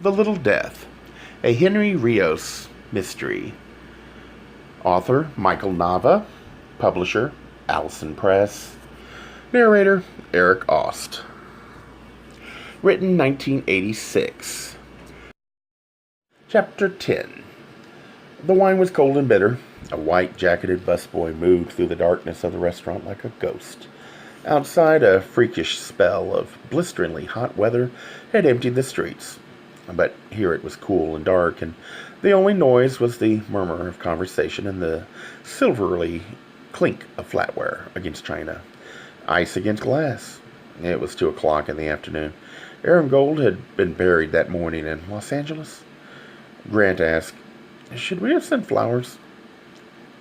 The Little Death, a Henry Rios mystery. Author Michael Nava. Publisher Allison Press. Narrator Eric Aust. Written 1986. Chapter 10. The wine was cold and bitter. A white-jacketed busboy moved through the darkness of the restaurant like a ghost. Outside, a freakish spell of blisteringly hot weather had emptied the streets. But here it was cool and dark, and the only noise was the murmur of conversation and the silvery clink of flatware against china, ice against glass. It was 2 o'clock in the afternoon. Aaron Gold had been buried that morning in Los Angeles. Grant asked, "Should we have sent flowers?"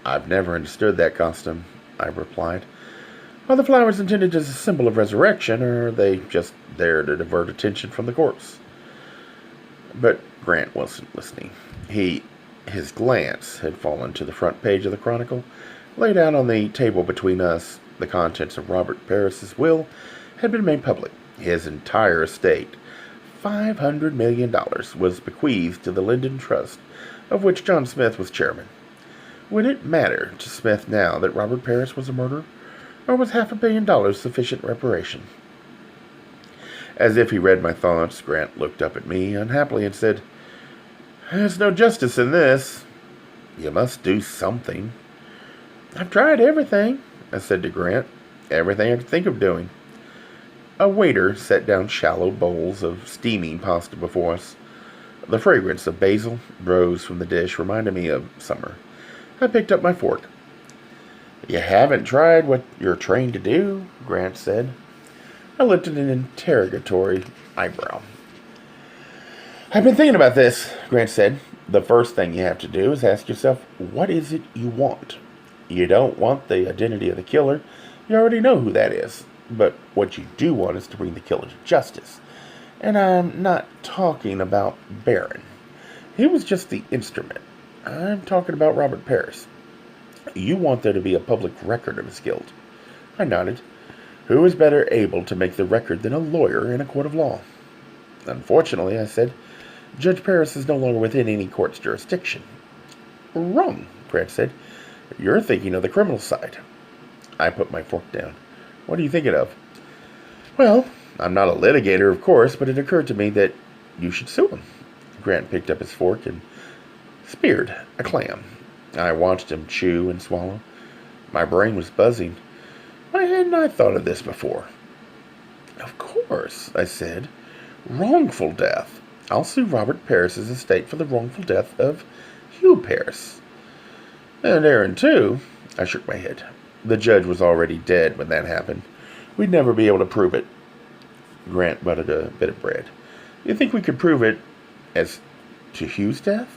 "I've never understood that custom," I replied. "Are the flowers intended as a symbol of resurrection, or are they just there to divert attention from the corpse?" But Grant wasn't listening. His glance had fallen to the front page of the Chronicle. Laid out on the table between us, the contents of Robert Parris's will had been made public. His entire estate, $500 million, was bequeathed to the Linden Trust, of which John Smith was chairman. Would it matter to Smith now that Robert Parris was a murderer, or was $500 million sufficient reparation? As if he read my thoughts, Grant looked up at me unhappily and said, "There's no justice in this. You must do something." "I've tried everything," I said to Grant. "Everything I could think of doing." A waiter set down shallow bowls of steaming pasta before us. The fragrance of basil rose from the dish, reminding me of summer. I picked up my fork. "You haven't tried what you're trained to do," Grant said. I lifted an interrogatory eyebrow. "I've been thinking about this," Grant said. "The first thing you have to do is ask yourself, what is it you want? You don't want the identity of the killer. You already know who that is. But what you do want is to bring the killer to justice. And I'm not talking about Barron. He was just the instrument. I'm talking about Robert Parris. You want there to be a public record of his guilt." I nodded. "Who is better able to make the record than a lawyer in a court of law?" "Unfortunately," I said, "Judge Parris is no longer within any court's jurisdiction." "Wrong," Grant said. "You're thinking of the criminal side." I put my fork down. "What are you thinking of?" "Well, I'm not a litigator, of course, but it occurred to me that you should sue him." Grant picked up his fork and speared a clam. I watched him chew and swallow. My brain was buzzing. Why hadn't I thought of this before? "Of course," I said. "Wrongful death. I'll sue Robert Parris's estate for the wrongful death of Hugh Parris." "And Aaron, too." I shook my head. "The judge was already dead when that happened. We'd never be able to prove it." Grant buttered a bit of bread. "You think we could prove it as to Hugh's death?"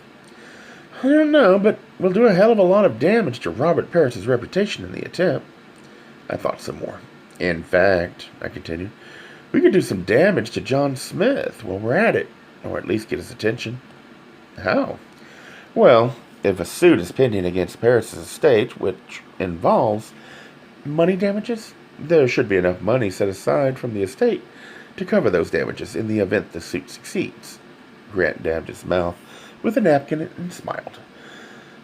"I don't know, but we'll do a hell of a lot of damage to Robert Parris's reputation in the attempt." I thought some more. "In fact," I continued, "we could do some damage to John Smith while we're at it, or at least get his attention." "How?" "Well, if a suit is pending against Parris's estate, which involves money damages, there should be enough money set aside from the estate to cover those damages in the event the suit succeeds." Grant dabbed his mouth with a napkin and smiled.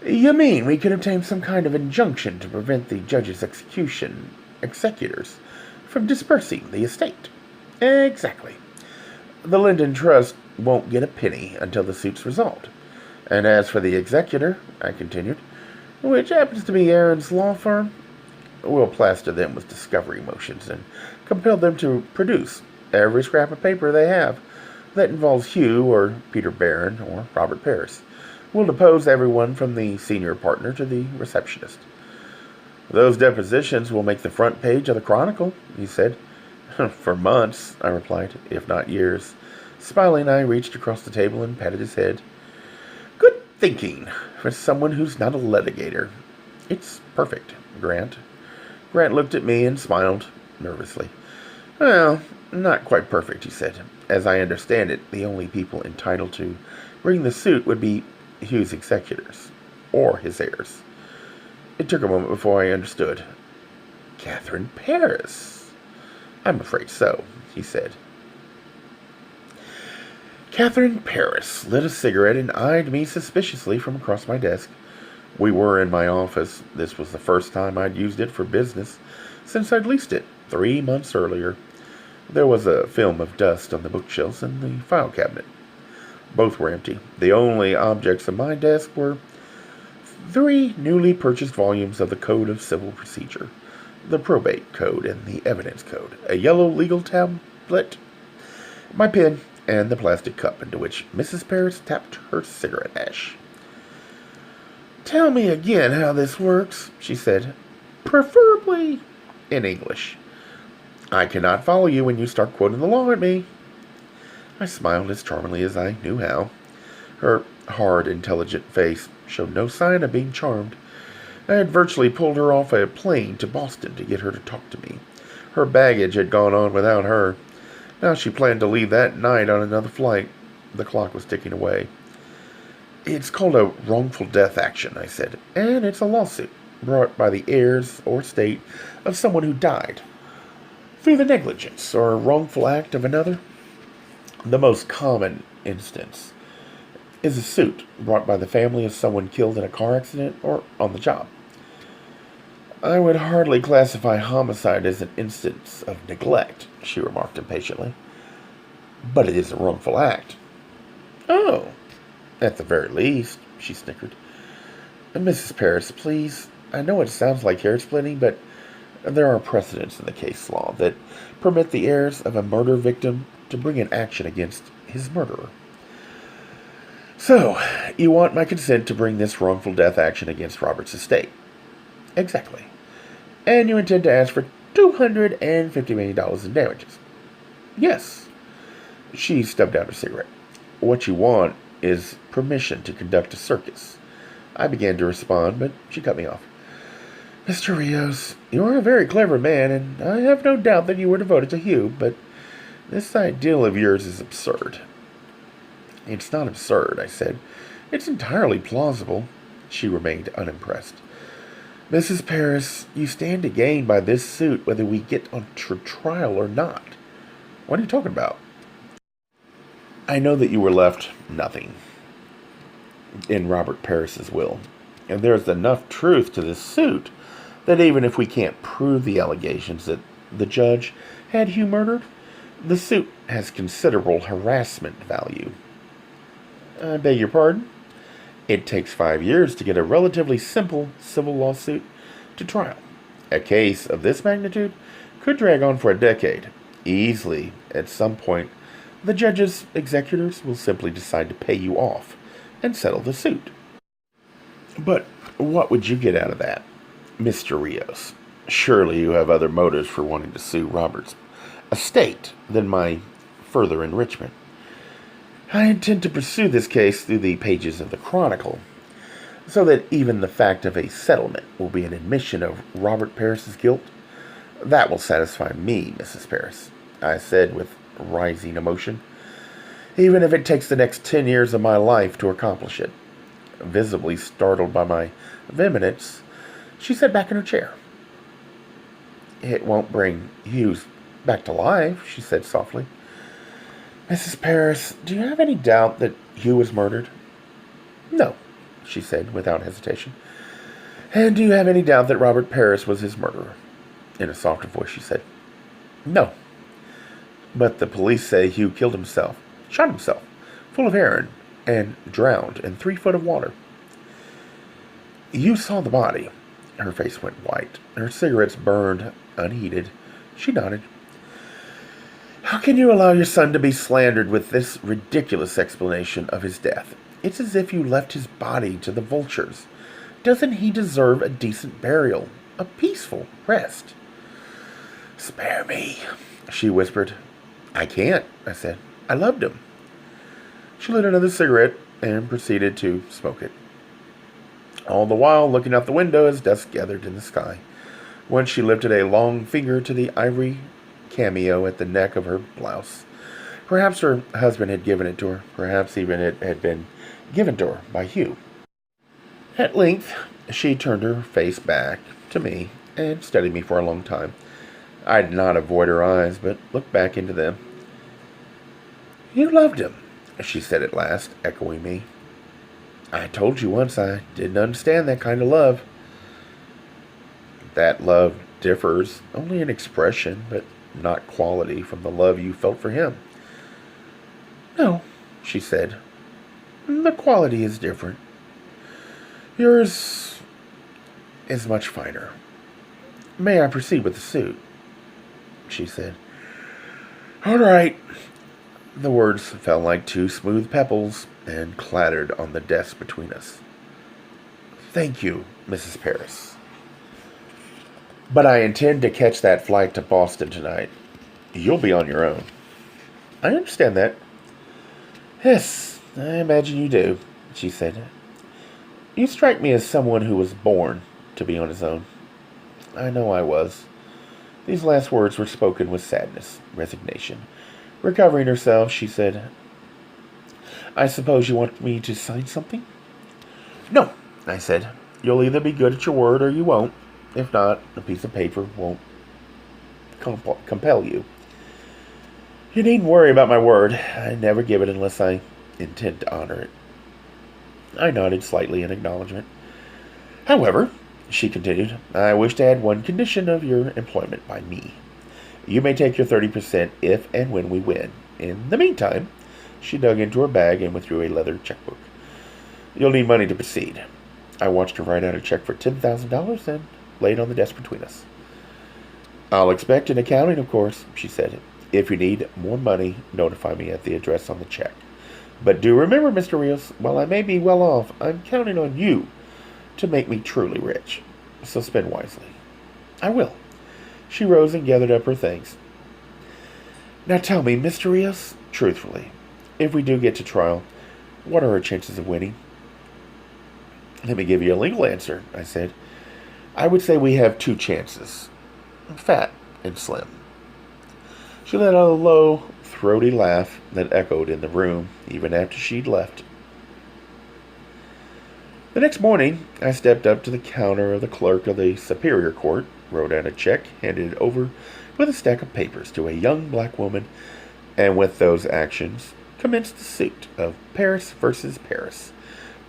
"You mean we could obtain some kind of injunction to prevent the judge's executors from dispersing the estate?" "Exactly. The Linden Trust won't get a penny until the suit's resolved. And as for the executor," I continued, "which happens to be Aaron's law firm, we'll plaster them with discovery motions and compel them to produce every scrap of paper they have that involves Hugh or Peter Barron or Robert Parris. We'll depose everyone from the senior partner to the receptionist." "Those depositions will make the front page of the Chronicle," he said. "For months," I replied, "if not years." Smiling, I reached across the table and patted his head. "Good thinking for someone who's not a litigator. It's perfect, Grant." Grant looked at me and smiled nervously. "Well, not quite perfect," he said. "As I understand it, the only people entitled to bring the suit would be Hugh's executors, or his heirs." It took a moment before I understood. "Catherine Parris." "I'm afraid so," he said. Catherine Paris lit a cigarette and eyed me suspiciously from across my desk. We were in my office. This was the first time I'd used it for business since I'd leased it 3 months earlier. There was a film of dust on the bookshelves and the file cabinet. Both were empty. The only objects on my desk were 3 newly purchased volumes of the Code of Civil Procedure, the Probate Code and the Evidence Code, a yellow legal tablet, my pen, and the plastic cup into which Mrs. Paris tapped her cigarette ash. "Tell me again how this works," she said, preferably in English. "I cannot follow you when you start quoting the law at me." I smiled as charmingly as I knew how. Her hard, intelligent face showed no sign of being charmed. I had virtually pulled her off a plane to Boston to get her to talk to me. Her baggage had gone on without her. Now she planned to leave that night on another flight. The clock was ticking away. "It's called a wrongful death action," I said, "and it's a lawsuit brought by the heirs or estate of someone who died through the negligence or wrongful act of another. The most common instance is a suit brought by the family of someone killed in a car accident or on the job. I would hardly classify homicide as an instance of neglect," she remarked impatiently. "But it is a wrongful act." "Oh, at the very least," she snickered. "Mrs. Paris, please, I know it sounds like hair-splitting, but there are precedents in the case law that permit the heirs of a murder victim to bring an action against his murderer. So, you want my consent to bring this wrongful death action against Robert's estate?" "Exactly. And you intend to ask for $250 million in damages?" "Yes." She stubbed out her cigarette. "What you want is permission to conduct a circus." I began to respond, but she cut me off. "Mr. Rios, you are a very clever man, and I have no doubt that you were devoted to Hugh, but this ideal of yours is absurd." "It's not absurd," I said. "It's entirely plausible." She remained unimpressed. "Mrs. Paris, you stand to gain by this suit whether we get on trial or not." "What are you talking about?" "I know that you were left nothing in Robert Paris's will, and there's enough truth to this suit that even if we can't prove the allegations that the judge had Hugh murdered, the suit has considerable harassment value." "I beg your pardon?" "It takes 5 years to get a relatively simple civil lawsuit to trial. A case of this magnitude could drag on for a decade. Easily, at some point, the judge's executors will simply decide to pay you off and settle the suit." "But what would you get out of that, Mr. Rios? Surely you have other motives for wanting to sue Robert's estate than my further enrichment." "I intend to pursue this case through the pages of the Chronicle, so that even the fact of a settlement will be an admission of Robert Paris's guilt. That will satisfy me, Mrs. Paris," I said with rising emotion, "even if it takes the next 10 years of my life to accomplish it." Visibly startled by my vehemence, she sat back in her chair. "It won't bring Hughes back to life," she said softly. "Mrs. Paris, do you have any doubt that Hugh was murdered?" "No," she said without hesitation. "And do you have any doubt that Robert Paris was his murderer?" In a softer voice she said, "No." "But the police say Hugh killed himself, shot himself, full of heroin, and drowned in 3 foot of water." "You saw the body." Her face went white. Her cigarettes burned unheeded. She nodded. "How can you allow your son to be slandered with this ridiculous explanation of his death? It's as if you left his body to the vultures. Doesn't he deserve a decent burial, a peaceful rest?" "Spare me," she whispered. "I can't," I said. "I loved him." She lit another cigarette and proceeded to smoke it, all the while looking out the window as dusk gathered in the sky. Once she lifted a long finger to the ivory cameo at the neck of her blouse. Perhaps her husband had given it to her. Perhaps even it had been given to her by Hugh. At length, she turned her face back to me and studied me for a long time. I did not avoid her eyes, but looked back into them. "You loved him," she said at last, echoing me. I told you once I didn't understand that kind of love. That love differs only in expression, but not quality from the love you felt for him. No, she said. The quality is different. Yours is much finer. May I proceed with the suit? She said. All right. The words fell like two smooth pebbles and clattered on the desk between us. Thank you, Mrs. Paris. But I intend to catch that flight to Boston tonight. You'll be on your own. I understand that. Yes, I imagine you do, she said. You strike me as someone who was born to be on his own. I know I was. These last words were spoken with sadness, resignation. Recovering herself, she said, I suppose you want me to sign something? No, I said. You'll either be good at your word or you won't. If not, a piece of paper won't compel you. You needn't worry about my word. I never give it unless I intend to honor it. I nodded slightly in acknowledgement. However, she continued, I wish to add one condition of your employment by me. You may take your 30% if and when we win. In the meantime, she dug into her bag and withdrew a leather checkbook. You'll need money to proceed. I watched her write out a check for $10,000 and laid on the desk between us. I'll expect an accounting, of course, she said. If you need more money, notify me at the address on the check. But do remember, Mr. Rios, while I may be well off, I'm counting on you to make me truly rich. So spend wisely. I will. She rose and gathered up her things. Now tell me, Mr. Rios, truthfully, if we do get to trial, what are our chances of winning? Let me give you a legal answer, I said. I would say we have two chances. Fat and slim. She let out a low, throaty laugh that echoed in the room even after she'd left. The next morning, I stepped up to the counter of the clerk of the Superior Court, wrote out a check, handed it over with a stack of papers to a young black woman, and with those actions, commenced the suit of Paris versus Paris.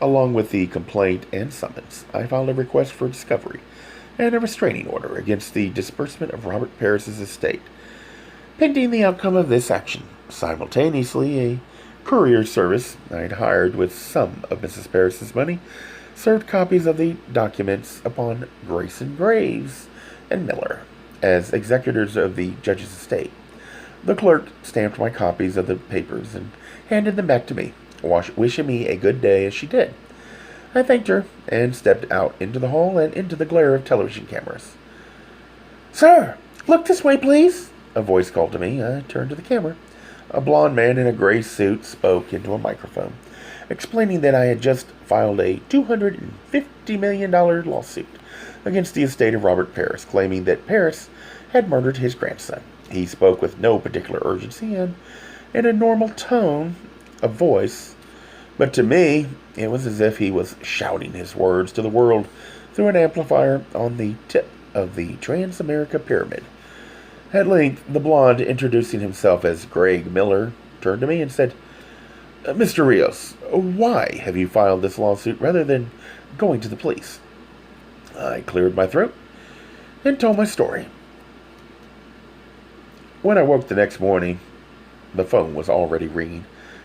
Along with the complaint and summons, I filed a request for discovery and a restraining order against the disbursement of Robert Paris's estate. Pending the outcome of this action, simultaneously, a courier service I'd hired with some of Mrs. Paris's money served copies of the documents upon Grayson Graves and Miller as executors of the judge's estate. The clerk stamped my copies of the papers and handed them back to me, wishing me a good day as she did. I thanked her and stepped out into the hall and into the glare of television cameras. Sir, look this way, please, a voice called to me. I turned to the camera. A blond man in a gray suit spoke into a microphone, explaining that I had just filed a $250 million lawsuit against the estate of Robert Paris, claiming that Paris had murdered his grandson. He spoke with no particular urgency and in a normal tone of voice, but to me, it was as if he was shouting his words to the world through an amplifier on the tip of the Trans-America Pyramid. At length, the blonde, introducing himself as Greg Miller, turned to me and said, Mr. Rios, why have you filed this lawsuit rather than going to the police? I cleared my throat and told my story. When I woke the next morning, the phone was already ringing.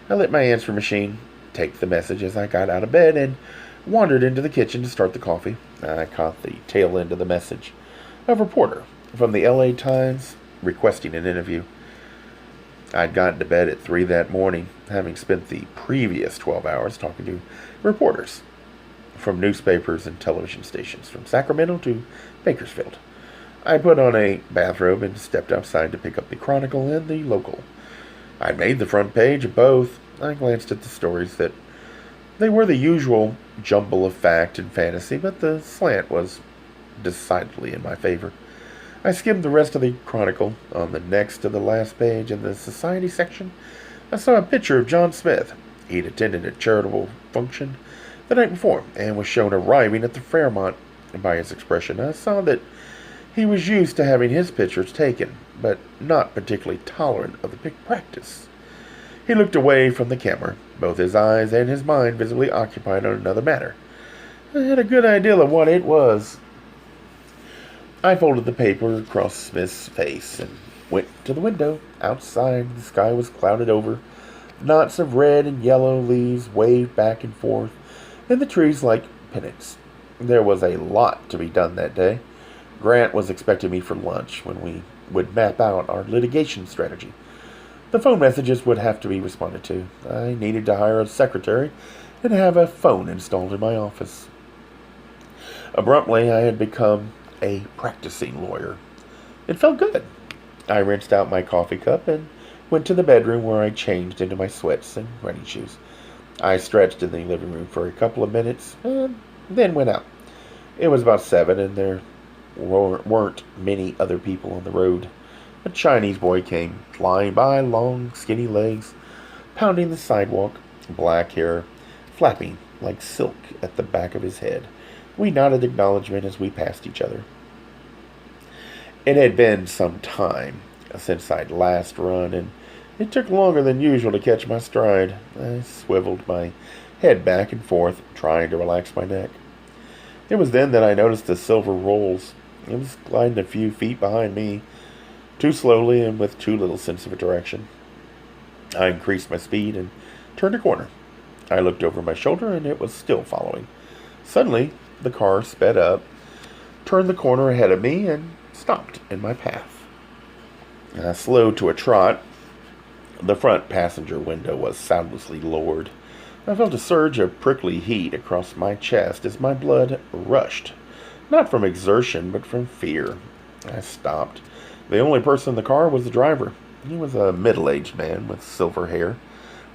I lit my answering machine, take the message as I got out of bed, and wandered into the kitchen to start the coffee. I caught the tail end of the message. A reporter from the L.A. Times requesting an interview. I'd gotten to bed at 3 that morning, having spent the previous 12 hours talking to reporters from newspapers and television stations, from Sacramento to Bakersfield. I put on a bathrobe and stepped outside to pick up the Chronicle and the Local. I made the front page of both. I glanced at the stories that they were the usual jumble of fact and fantasy, but the slant was decidedly in my favor. I skimmed the rest of the Chronicle. On the next to the last page in the society section, I saw a picture of John Smith. He'd attended a charitable function the night before and was shown arriving at the Fairmont. By his expression, I saw that he was used to having his pictures taken, but not particularly tolerant of the practice. He looked away from the camera, both his eyes and his mind visibly occupied on another matter. I had a good idea of what it was. I folded the paper across Smith's face and went to the window. Outside, the sky was clouded over. Knots of red and yellow leaves waved back and forth, and the trees like pennants. There was a lot to be done that day. Grant was expecting me for lunch when we would map out our litigation strategy. The phone messages would have to be responded to. I needed to hire a secretary and have a phone installed in my office. Abruptly, I had become a practicing lawyer. It felt good. I rinsed out my coffee cup and went to the bedroom where I changed into my sweats and running shoes. I stretched in the living room for a couple of minutes and then went out. It was about 7 and there weren't many other people on the road. A Chinese boy came flying by, long, skinny legs, pounding the sidewalk, black hair flapping like silk at the back of his head. We nodded acknowledgement as we passed each other. It had been some time since I'd last run, and it took longer than usual to catch my stride. I swiveled my head back and forth, trying to relax my neck. It was then that I noticed the silver rolls. It was gliding a few feet behind me, too slowly and with too little sense of direction. I increased my speed and turned a corner. I looked over my shoulder, and it was still following. Suddenly, the car sped up, turned the corner ahead of me, and stopped in my path. I slowed to a trot. The front passenger window was soundlessly lowered. I felt a surge of prickly heat across my chest as my blood rushed, not from exertion, but from fear. I stopped. The only person in the car was the driver. He was a middle-aged man with silver hair,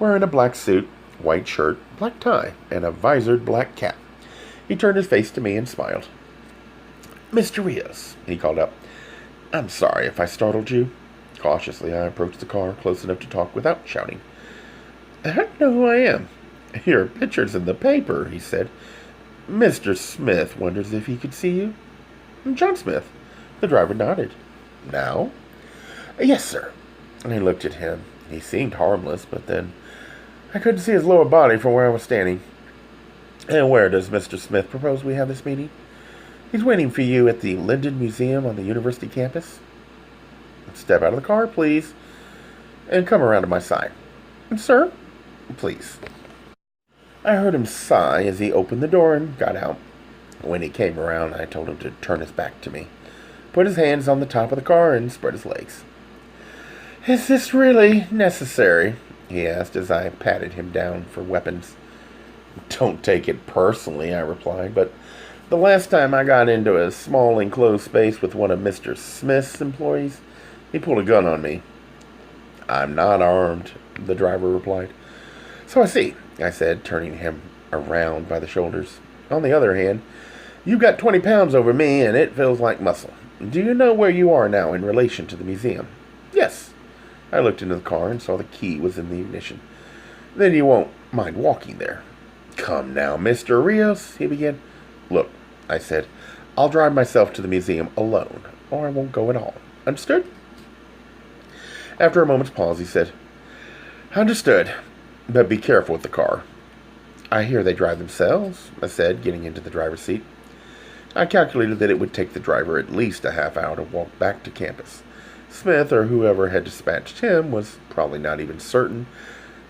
wearing a black suit, white shirt, black tie, and a visored black cap. He turned his face to me and smiled. "Mr. Rios," he called out. "I'm sorry if I startled you." Cautiously, I approached the car, close enough to talk without shouting. "How do you know who I am?" "Your picture's in the paper," he said. "Mr. Smith wonders if he could see you." "John Smith." The driver nodded. "Now?" "Yes, sir." I looked at him. He seemed harmless, but then I couldn't see his lower body from where I was standing. "And where does Mr. Smith propose we have this meeting?" "He's waiting for you at the Linden Museum on the university campus." "Step out of the car, please, and come around to my side." "Sir?" "Please." I heard him sigh as he opened the door and got out. When he came around, I told him to turn his back to me, put his hands on the top of the car, and spread his legs. "Is this really necessary?" he asked as I patted him down for weapons. "Don't take it personally," I replied, "but the last time I got into a small enclosed space with one of Mr. Smith's employees, he pulled a gun on me." "I'm not armed," the driver replied. "So I see," I said, turning him around by the shoulders. "On the other hand, you've got 20 pounds over me, and it feels like muscle. Do you know where you are now in relation to the museum?" "Yes." I looked into the car and saw the key was in the ignition. "Then you won't mind walking there." "Come now, Mr. Rios," he began. "Look," I said, "I'll drive myself to the museum alone, or I won't go at all. Understood?" After a moment's pause, he said, "Understood, but be careful with the car." "I hear they drive themselves," I said, getting into the driver's seat. I calculated that it would take the driver at least a half hour to walk back to campus. Smith, or whoever had dispatched him, was probably not even certain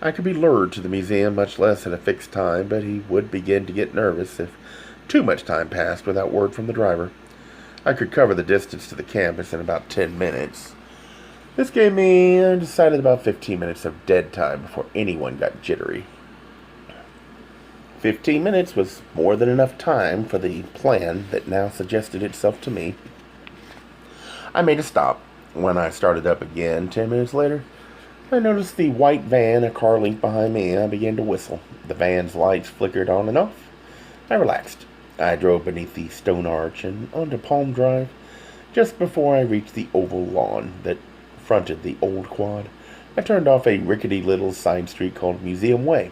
I could be lured to the museum, much less at a fixed time, but he would begin to get nervous if too much time passed without word from the driver. I could cover the distance to the campus in about 10 minutes. This gave me, I decided, about 15 minutes of dead time before anyone got jittery. 15 minutes was more than enough time for the plan that now suggested itself to me. I made a stop. When I started up again 10 minutes later, I noticed the white van a car length behind me, and I began to whistle. The van's lights flickered on and off. I relaxed. I drove beneath the stone arch and onto Palm Drive just before I reached the oval lawn that fronted the old quad. I turned off a rickety little side street called Museum Way.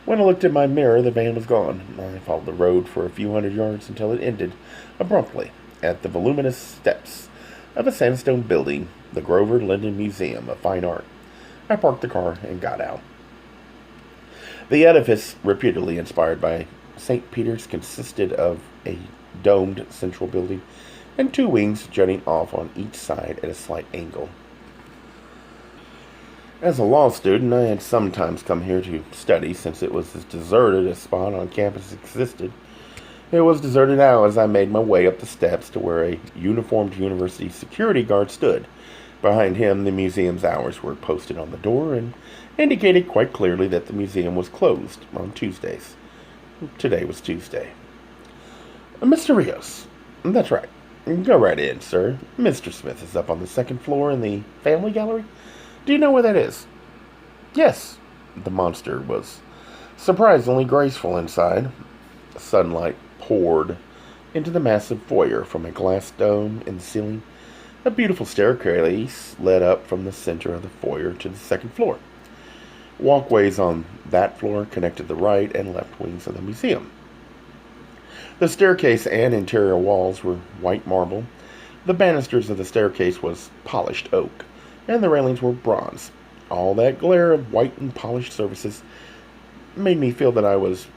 When I looked in my mirror, the van was gone. I followed the road for a few hundred yards until it ended abruptly at the voluminous steps of a sandstone building, the Grover Linden Museum of Fine Art. I parked the car and got out. The edifice, reputedly inspired by St. Peter's, consisted of a domed central building and two wings jutting off on each side at a slight angle. As a law student, I had sometimes come here to study, since it was as deserted a spot on campus as existed. It was deserted now as I made my way up the steps to where a uniformed university security guard stood. Behind him, the museum's hours were posted on the door and indicated quite clearly that the museum was closed on Tuesdays. Today was Tuesday. Mr. Rios. That's right. Go right in, sir. Mr. Smith is up on the second floor in the family gallery. Do you know where that is? Yes. The monster was surprisingly graceful inside. Sunlight poured into the massive foyer from a glass dome in the ceiling. A beautiful staircase led up from the center of the foyer to the second floor. Walkways on that floor connected the right and left wings of the museum. The staircase and interior walls were white marble. The banisters of the staircase was polished oak, and the railings were bronze. All that glare of white and polished surfaces made me feel that I was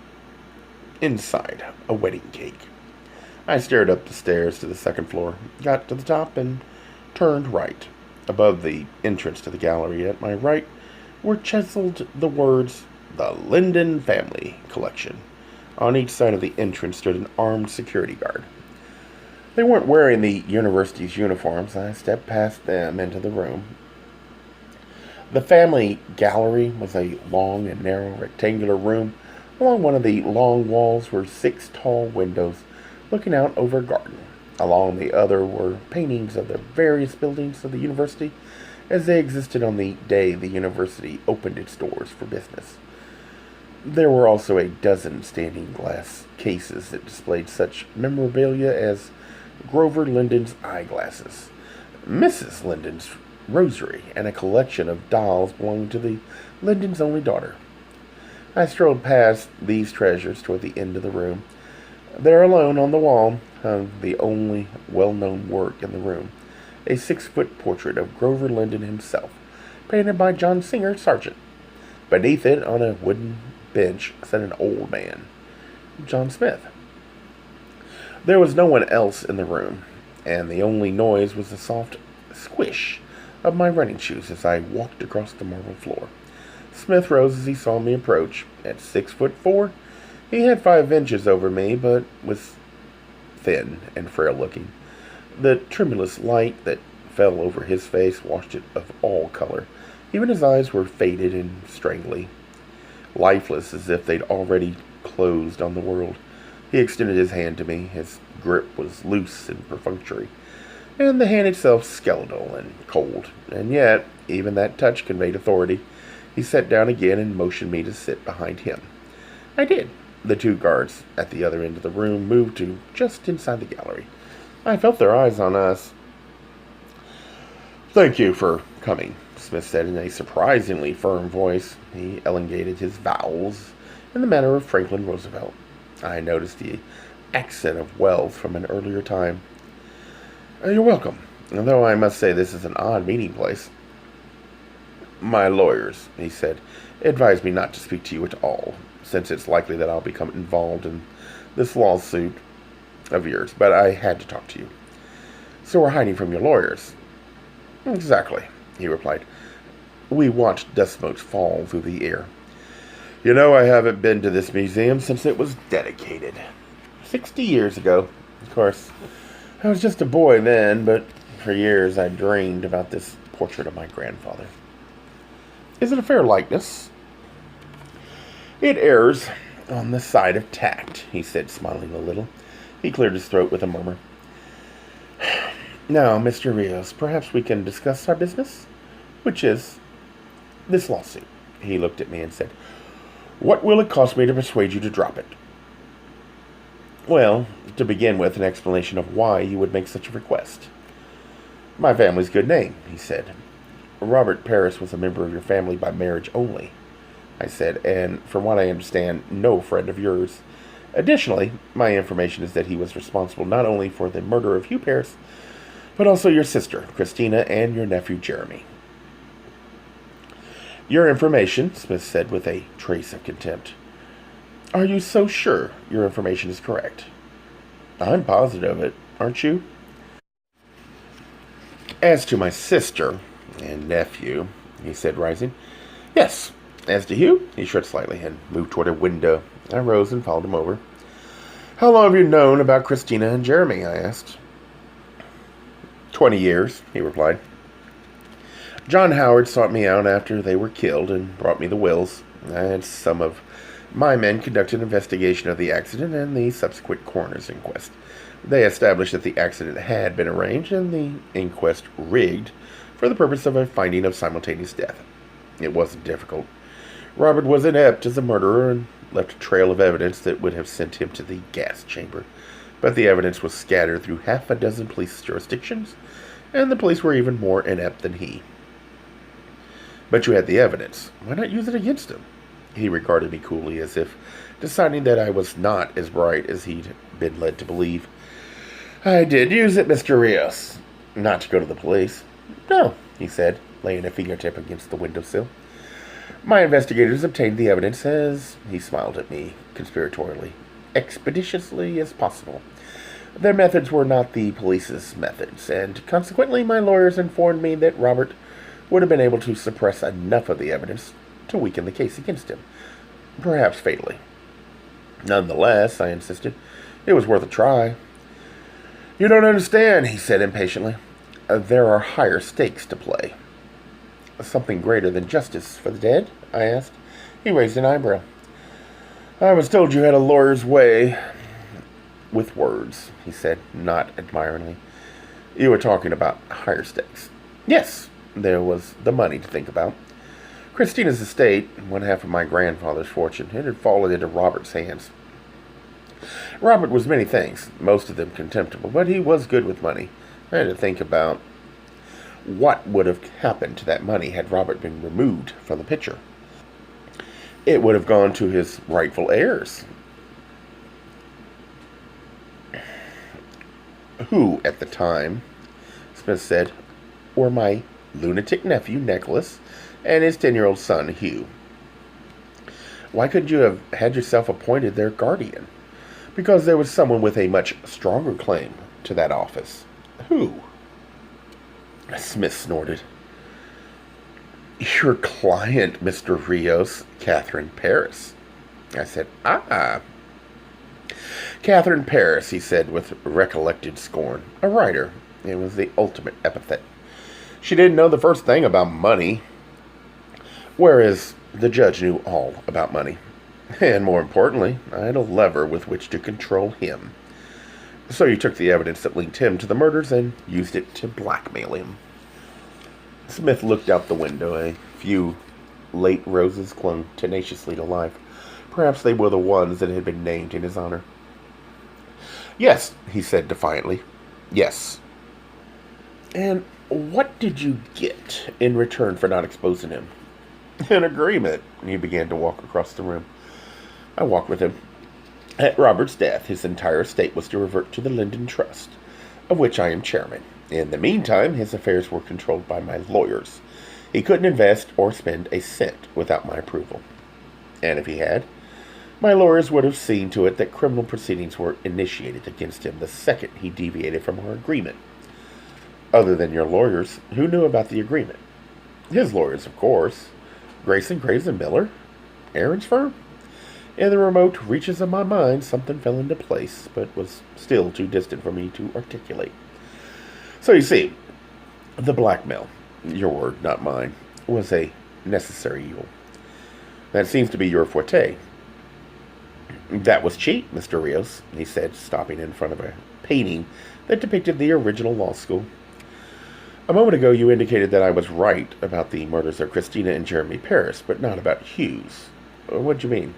inside a wedding cake. I stared up the stairs to the second floor, got to the top, and turned right. Above the entrance to the gallery at my right were chiseled the words, "The Linden Family Collection." On each side of the entrance stood an armed security guard. They weren't wearing the university's uniforms. I stepped past them into the room. The family gallery was a long and narrow rectangular room. Along one of the long walls were 6 tall windows looking out over a garden. Along the other were paintings of the various buildings of the university as they existed on the day the university opened its doors for business. There were also a dozen standing glass cases that displayed such memorabilia as Grover Linden's eyeglasses, Mrs. Linden's rosary, and a collection of dolls belonging to the Linden's only daughter. I strolled past these treasures toward the end of the room. There alone on the wall hung the only well-known work in the room, a 6-foot portrait of Grover Linden himself, painted by John Singer Sargent. Beneath it, on a wooden bench, sat an old man, John Smith. There was no one else in the room, and the only noise was the soft squish of my running shoes as I walked across the marble floor. Smith rose as he saw me approach. At 6'4", he had 5 inches over me, but was thin and frail looking. The tremulous light that fell over his face washed it of all color. Even his eyes were faded and strangely, lifeless, as if they'd already closed on the world. He extended his hand to me. His grip was loose and perfunctory, and the hand itself skeletal and cold. And yet, even that touch conveyed authority. He sat down again and motioned me to sit behind him. I did. The 2 guards at the other end of the room moved to just inside the gallery. I felt their eyes on us. "Thank you for coming," Smith said in a surprisingly firm voice. He elongated his vowels in the manner of Franklin Roosevelt. I noticed the accent of wealth from an earlier time. "You're welcome, though I must say this is an odd meeting place." "My lawyers," he said, "advised me not to speak to you at all, since it's likely that I'll become involved in this lawsuit of yours, but I had to talk to you." "So we're hiding from your lawyers?" "Exactly," he replied. "We watched dust motes fall through the air. You know, I haven't been to this museum since it was dedicated 60 years ago. Of course, I was just a boy then, but for years I dreamed about this portrait of my grandfather." "Is it a fair likeness?" "It errs on the side of tact," he said, smiling a little. He cleared his throat with a murmur. "Now, Mr. Rios, perhaps we can discuss our business, which is this lawsuit." He looked at me and said, "What will it cost me to persuade you to drop it?" "Well, to begin with, an explanation of why you would make such a request." "My family's good name," he said. "Robert Parris was a member of your family by marriage only," I said, "and from what I understand, no friend of yours. Additionally, my information is that he was responsible not only for the murder of Hugh Parris, but also your sister, Christina, and your nephew, Jeremy." Your information, Smith said with a trace of contempt. Are you so sure your information is correct? I'm positive of it, aren't you? As to my sister and nephew, he said, rising. Yes. As to Hugh, he shrugged slightly and moved toward a window. I rose and followed him over. How long have you known about Christina and Jeremy? I asked. 20 years, he replied. John Howard sought me out after they were killed and brought me the wills, and some of my men conducted an investigation of the accident and the subsequent coroner's inquest. They established that the accident had been arranged and the inquest rigged for the purpose of a finding of simultaneous death. It wasn't difficult. Robert was inept as a murderer and left a trail of evidence that would have sent him to the gas chamber. But the evidence was scattered through half a dozen police jurisdictions, and the police were even more inept than he. But you had the evidence. Why not use it against him? He regarded me coolly, as if deciding that I was not as bright as he'd been led to believe. I did use it, Mr. Rios. Not to go to the police. No, he said, laying a fingertip against the windowsill. My investigators obtained the evidence as, he smiled at me conspiratorially, expeditiously as possible. Their methods were not the police's methods, and consequently my lawyers informed me that Robert would have been able to suppress enough of the evidence to weaken the case against him, perhaps fatally. Nonetheless, I insisted, it was worth a try. You don't understand, he said impatiently. There are higher stakes to play. Something greater than justice for the dead? I asked. He raised an eyebrow. I was told you had a lawyer's way with words, he said, not admiringly. You were talking about higher stakes. Yes, there was the money to think about. Christina's estate, one half of my grandfather's fortune, it had fallen into Robert's hands. Robert was many things, most of them contemptible, but he was good with money. I had to think about what would have happened to that money had Robert been removed from the picture. It would have gone to his rightful heirs, who, at the time, Smith said, were my lunatic nephew, Nicholas, and his 10-year-old son, Hugh. Why couldn't you have had yourself appointed their guardian? Because there was someone with a much stronger claim to that office. Who? Smith snorted. Your client, Mr. Rios, Catherine Paris. I said, Ah. Catherine Paris, he said with recollected scorn. A writer. It was the ultimate epithet. She didn't know the first thing about money, whereas the judge knew all about money. And more importantly, I had a lever with which to control him. So you took the evidence that linked him to the murders and used it to blackmail him. Smith looked out the window. A few late roses clung tenaciously to life. Perhaps they were the ones that had been named in his honor. Yes, he said defiantly. Yes. And what did you get in return for not exposing him? An agreement. He began to walk across the room. I walked with him. At Robert's death, his entire estate was to revert to the Linden Trust, of which I am chairman. In the meantime, his affairs were controlled by my lawyers. He couldn't invest or spend a cent without my approval. And if he had, my lawyers would have seen to it that criminal proceedings were initiated against him the second he deviated from our agreement. Other than your lawyers, who knew about the agreement? His lawyers, of course. Grayson, Graves, and Miller? Aaron's firm? In the remote reaches of my mind, something fell into place, but was still too distant for me to articulate. So you see, the blackmail, your word, not mine, was a necessary evil. That seems to be your forte. That was cheap, Mr. Rios, he said, stopping in front of a painting that depicted the original law school. A moment ago you indicated that I was right about the murders of Christina and Jeremy Paris, but not about Hugh's. What do you mean?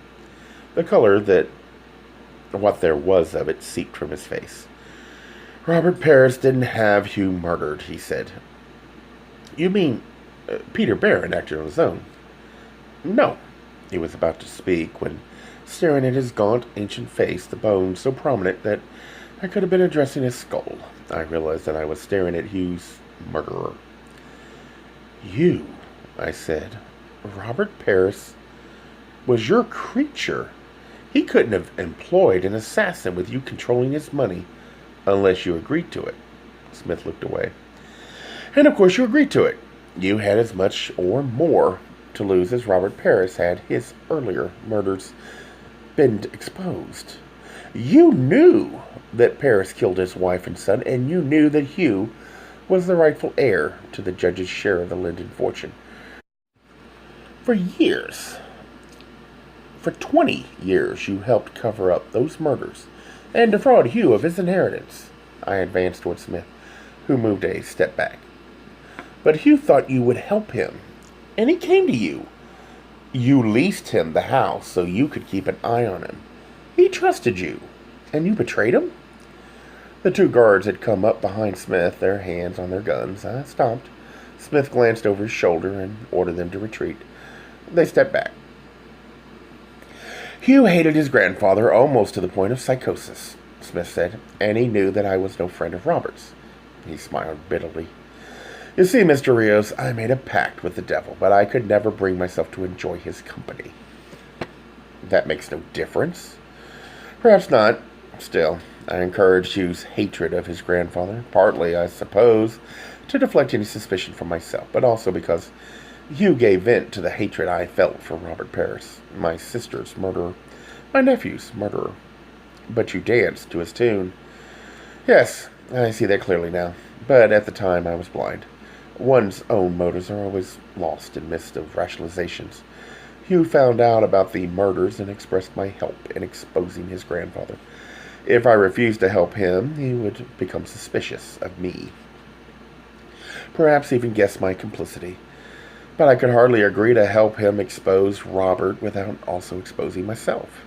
The color that what there was of it seeped from his face. Robert Paris didn't have Hugh murdered, he said. You mean Peter Barron acted on his own? No. He was about to speak when, staring at his gaunt, ancient face, the bones so prominent that I could have been addressing his skull, I realized that I was staring at Hugh's murderer. You, I said. Robert Paris was your creature. He couldn't have employed an assassin with you controlling his money unless you agreed to it. Smith looked away. And of course you agreed to it. You had as much or more to lose as Robert Paris had his earlier murders been exposed. You knew that Paris killed his wife and son, and you knew that Hugh was the rightful heir to the judge's share of the Linden fortune. For years, for 20 years, you helped cover up those murders and defraud Hugh of his inheritance. I advanced toward Smith, who moved a step back. But Hugh thought you would help him, and he came to you. You leased him the house so you could keep an eye on him. He trusted you, and you betrayed him? The two guards had come up behind Smith, their hands on their guns. I stopped. Smith glanced over his shoulder and ordered them to retreat. They stepped back. Hugh hated his grandfather almost to the point of psychosis, Smith said, and he knew that I was no friend of Robert's. He smiled bitterly. You see, Mr. Rios, I made a pact with the devil, but I could never bring myself to enjoy his company. That makes no difference. Perhaps not. Still, I encouraged Hugh's hatred of his grandfather, partly, I suppose, to deflect any suspicion from myself, but also because Hugh gave vent to the hatred I felt for Robert Paris, my sister's murderer, my nephew's murderer. But you danced to his tune. Yes, I see that clearly now, but at the time I was blind. One's own motives are always lost in midst of rationalizations. Hugh found out about the murders and expressed my help in exposing his grandfather. If I refused to help him, he would become suspicious of me. Perhaps even guess my complicity. But I could hardly agree to help him expose Robert without also exposing myself.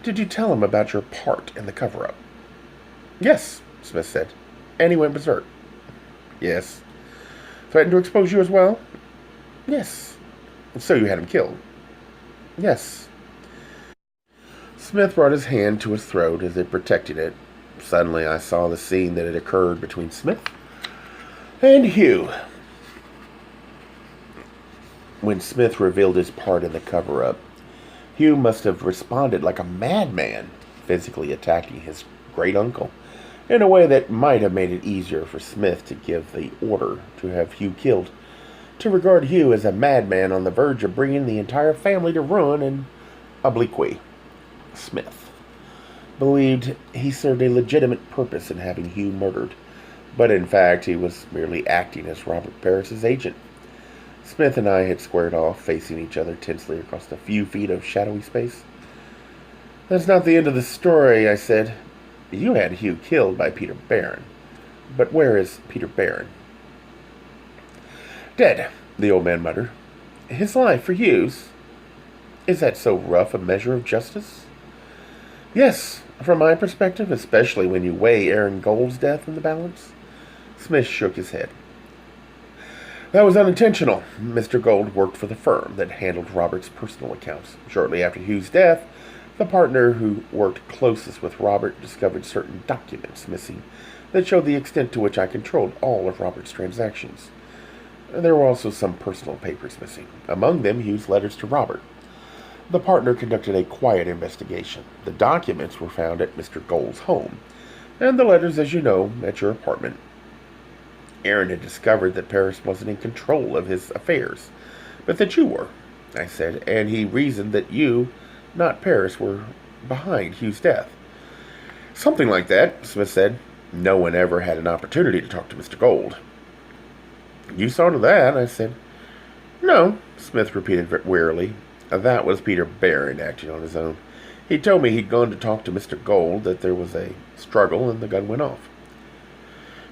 Did you tell him about your part in the cover-up? Yes, Smith said. And he went berserk. Yes. Threatened to expose you as well? Yes. So you had him killed? Yes. Smith brought his hand to his throat as if protecting it. Suddenly I saw the scene that had occurred between Smith and Hugh. When Smith revealed his part in the cover-up, Hugh must have responded like a madman, physically attacking his great-uncle in a way that might have made it easier for Smith to give the order to have Hugh killed. To regard Hugh as a madman on the verge of bringing the entire family to ruin and obloquy. Smith believed he served a legitimate purpose in having Hugh murdered, but in fact he was merely acting as Robert Paris's agent. Smith and I had squared off, facing each other tensely across a few feet of shadowy space. That's not the end of the story, I said. You had Hugh killed by Peter Barron. But where is Peter Barron? Dead, the old man muttered. His life for Hugh's. Is that so rough a measure of justice? Yes, from my perspective, especially when you weigh Aaron Gould's death in the balance. Smith shook his head. That was unintentional. Mr. Gould worked for the firm that handled Robert's personal accounts. Shortly after Hugh's death, the partner who worked closest with Robert discovered certain documents missing that showed the extent to which I controlled all of Robert's transactions. There were also some personal papers missing, among them Hugh's letters to Robert. The partner conducted a quiet investigation. The documents were found at Mr. Gould's home, and the letters, as you know, at your apartment. Aaron had discovered that Paris wasn't in control of his affairs, but that you were, I said, and he reasoned that you, not Paris, were behind Hugh's death. Something like that, Smith said. No one ever had an opportunity to talk to Mr. Gould. You saw to that, I said. No, Smith repeated wearily. That was Peter Barron acting on his own. He told me he'd gone to talk to Mr. Gould, that there was a struggle, and the gun went off.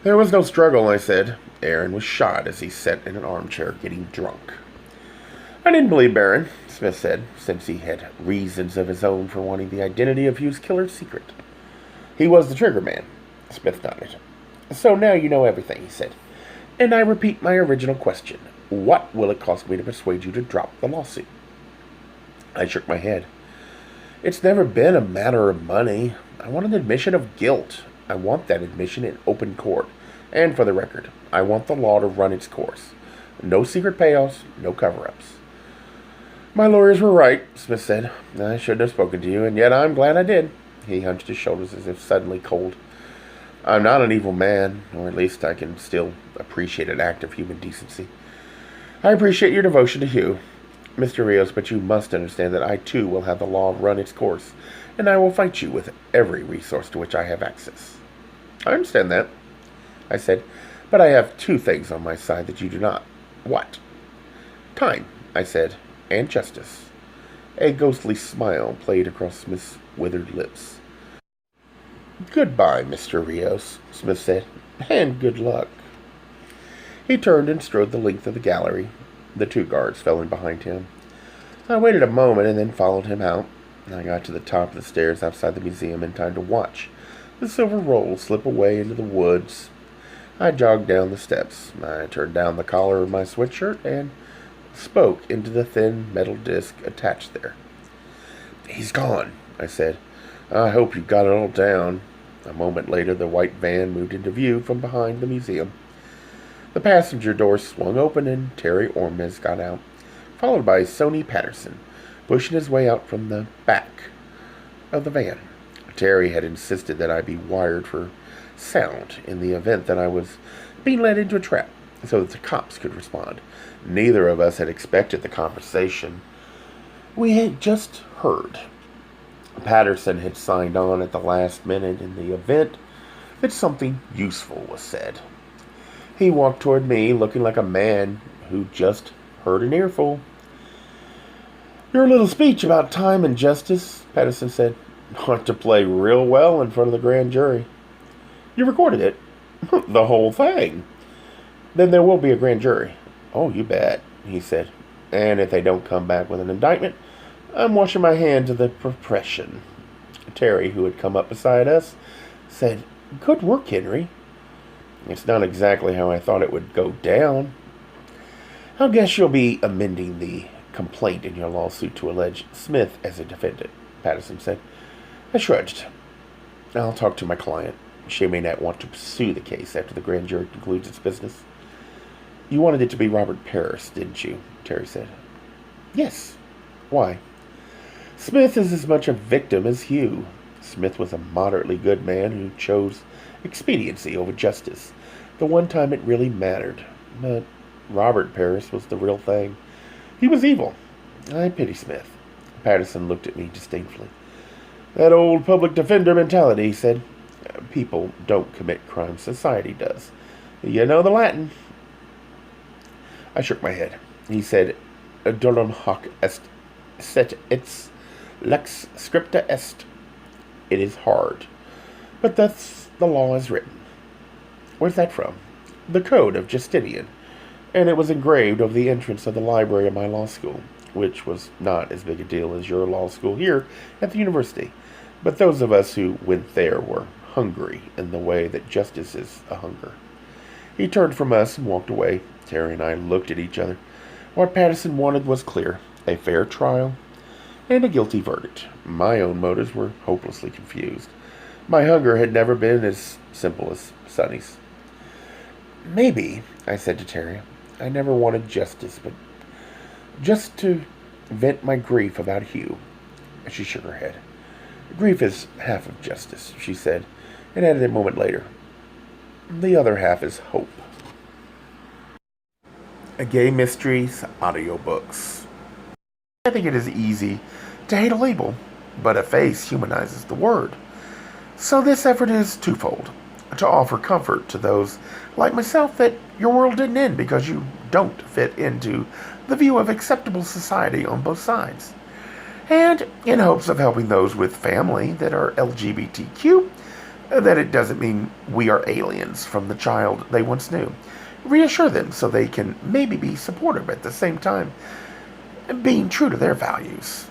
There was no struggle, I said. Aaron was shot as he sat in an armchair getting drunk. I didn't believe Barron, Smith said, since he had reasons of his own for wanting the identity of Hugh's killer's secret. He was the trigger man, Smith nodded. So now you know everything, he said. And I repeat my original question. What will it cost me to persuade you to drop the lawsuit? I shook my head. It's never been a matter of money. I want an admission of guilt. I want that admission in open court. And for the record, I want the law to run its course. No secret payoffs, no cover-ups. My lawyers were right, Smith said. I shouldn't have spoken to you, and yet I'm glad I did. He hunched his shoulders as if suddenly cold. I'm not an evil man, or at least I can still appreciate an act of human decency. I appreciate your devotion to Hugh, Mr. Rios, but you must understand that I too will have the law run its course, and I will fight you with every resource to which I have access. I understand that, I said, but I have two things on my side that you do not. What? Time, I said, and justice. A ghostly smile played across Smith's withered lips. Goodbye, Mr. Rios, Smith said, and good luck. He turned and strode the length of the gallery. The two guards fell in behind him. I waited a moment and then followed him out. I got to the top of the stairs outside the museum in time to watch the silver roll slip away into the woods. I jogged down the steps. I turned down the collar of my sweatshirt and spoke into the thin metal disc attached there. He's gone, I said. I hope you got it all down. A moment later, the white van moved into view from behind the museum. The passenger door swung open and Terry Ormez got out, followed by Sonny Patterson, pushing his way out from the back of the van. Terry had insisted that I be wired for sound in the event that I was being led into a trap, so that the cops could respond. Neither of us had expected the conversation we had just heard. Patterson had signed on at the last minute in the event that something useful was said. He walked toward me, looking like a man who just heard an earful. Your little speech about time and justice, Patterson said, ought to play real well in front of the grand jury. You recorded it? The whole thing. Then there will be a grand jury. Oh, you bet, he said. And if they don't come back with an indictment, I'm washing my hands of the profession. Terry, who had come up beside us, said, Good work, Henry. It's not exactly how I thought it would go down. I guess you'll be amending the complaint in your lawsuit to allege Smith as a defendant, Patterson said. I shrugged. I'll talk to my client. She may not want to pursue the case after the grand jury concludes its business. You wanted it to be Robert Parris, didn't you? Terry said. Yes. Why? Smith is as much a victim as Hugh. Smith was a moderately good man who chose expediency over justice, the one time it really mattered. But Robert Parris was the real thing. He was evil. I pity Smith. Patterson looked at me disdainfully. That old public defender mentality, he said. People don't commit crime, society does. You know the Latin. I shook my head. He said, Dolum hoc est set its lex scripta est. It is hard. But thus the law is written. Where's that from? The Code of Justinian. And it was engraved over the entrance of the library of my law school, which was not as big a deal as your law school here at the university. But those of us who went there were hungry in the way that justice is a hunger. He turned from us and walked away. Terry and I looked at each other. What Patterson wanted was clear. A fair trial and a guilty verdict. My own motives were hopelessly confused. My hunger had never been as simple as Sonny's. Maybe, I said to Terry, I never wanted justice, but just to vent my grief about Hugh. She shook her head. Grief is half of justice, she said, and added a moment later, the other half is hope. A Gay Mysteries audiobooks. I think it is easy to hate a label, but a face humanizes the word. So this effort is twofold. To offer comfort to those like myself that your world didn't end because you don't fit into the view of acceptable society on both sides. And in hopes of helping those with family that are LGBTQ, that it doesn't mean we are aliens from the child they once knew. Reassure them so they can maybe be supportive at the same time, being true to their values.